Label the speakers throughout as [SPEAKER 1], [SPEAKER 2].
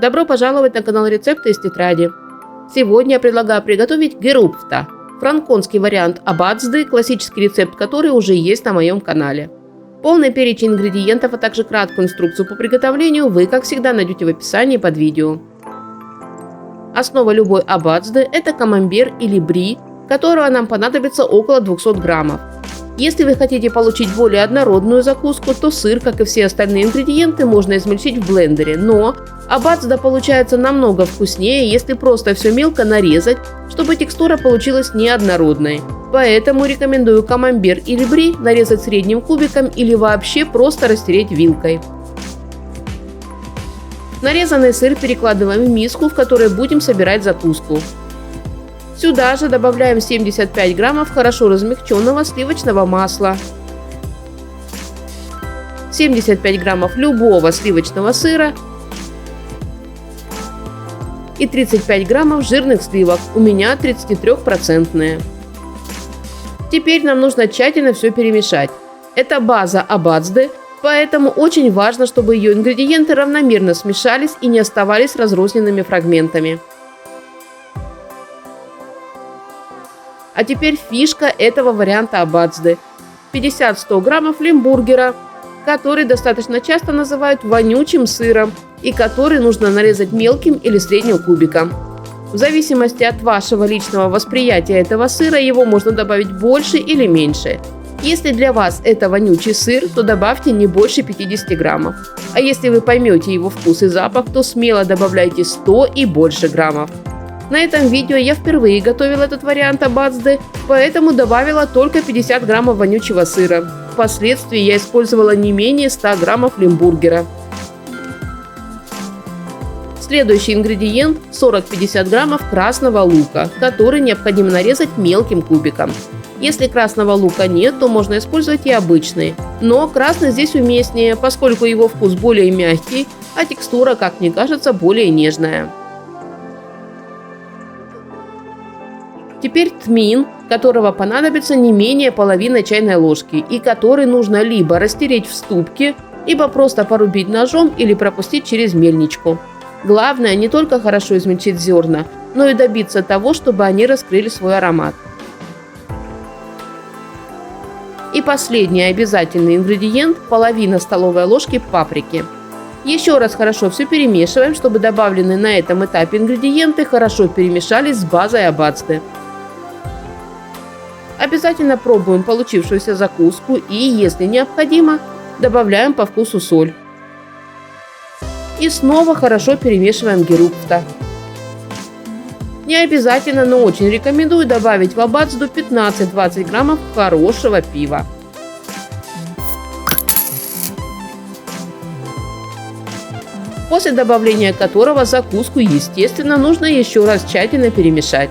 [SPEAKER 1] Добро пожаловать на канал рецепты из тетради. Сегодня я предлагаю приготовить герупфта, франконский вариант абацды, классический рецепт который уже есть на моем канале. Полный перечень ингредиентов, а также краткую инструкцию по приготовлению вы, как всегда, найдете в описании под видео. Основа любой абацды – это камамбер или бри, которого нам понадобится около 200 граммов. Если вы хотите получить более однородную закуску, то сыр, как и все остальные ингредиенты, можно измельчить в блендере, но абацда получается намного вкуснее, если просто все мелко нарезать, чтобы текстура получилась неоднородной. Поэтому рекомендую камамбер или бри нарезать средним кубиком или вообще просто растереть вилкой. Нарезанный сыр перекладываем в миску, в которой будем собирать закуску. Сюда же добавляем 75 граммов хорошо размягченного сливочного масла, 75 граммов любого сливочного сыра и 35 граммов жирных сливок, у меня 33%. Теперь нам нужно тщательно все перемешать. Это база абацды, поэтому очень важно, чтобы ее ингредиенты равномерно смешались и не оставались разрозненными фрагментами. А теперь фишка этого варианта абацды. 50-100 граммов лимбургера, который достаточно часто называют вонючим сыром и который нужно нарезать мелким или средним кубиком. В зависимости от вашего личного восприятия этого сыра его можно добавить больше или меньше. Если для вас это вонючий сыр, то добавьте не больше 50 граммов. А если вы поймете его вкус и запах, то смело добавляйте 100 и больше граммов. На этом видео я впервые готовила этот вариант абацды, поэтому добавила только 50 граммов вонючего сыра. Впоследствии я использовала не менее 100 граммов лимбургера. Следующий ингредиент – 40-50 граммов красного лука, который необходимо нарезать мелким кубиком. Если красного лука нет, то можно использовать и обычный. Но красный здесь уместнее, поскольку его вкус более мягкий, а текстура, как мне кажется, более нежная. Теперь тмин, которого понадобится не менее половины чайной ложки и который нужно либо растереть в ступке, либо просто порубить ножом или пропустить через мельничку. Главное не только хорошо измельчить зерна, но и добиться того, чтобы они раскрыли свой аромат. И последний обязательный ингредиент – половина столовой ложки паприки. Еще раз хорошо все перемешиваем, чтобы добавленные на этом этапе ингредиенты хорошо перемешались с базой абацды. Обязательно пробуем получившуюся закуску и, если необходимо, добавляем по вкусу соль. И снова хорошо перемешиваем герупфта. Не обязательно, но очень рекомендую добавить в абацду 15-20 граммов хорошего пива. После добавления которого закуску, естественно, нужно еще раз тщательно перемешать.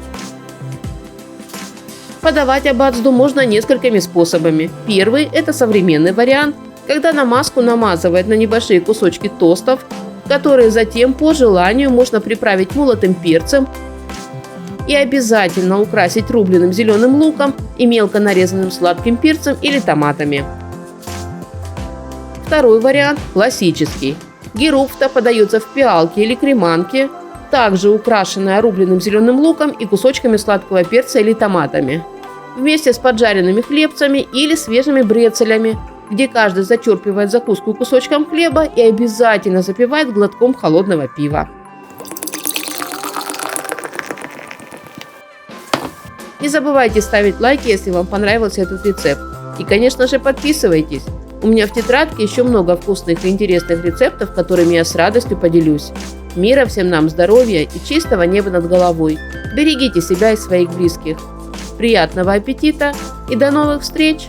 [SPEAKER 1] Подавать абацду можно несколькими способами. Первый – это современный вариант, когда намазку намазывают на небольшие кусочки тостов, которые затем по желанию можно приправить молотым перцем и обязательно украсить рубленым зеленым луком и мелко нарезанным сладким перцем или томатами. Второй вариант – классический. Герупфта подается в пиалке или креманке, также украшенная рубленым зеленым луком и кусочками сладкого перца или томатами, вместе с поджаренными хлебцами или свежими брецелями, где каждый зачерпывает закуску кусочком хлеба и обязательно запивает глотком холодного пива. Не забывайте ставить лайки, если вам понравился этот рецепт. И, конечно же, подписывайтесь. У меня в тетрадке еще много вкусных и интересных рецептов, которыми я с радостью поделюсь. Мира всем нам, здоровья и чистого неба над головой. Берегите себя и своих близких. Приятного аппетита и до новых встреч!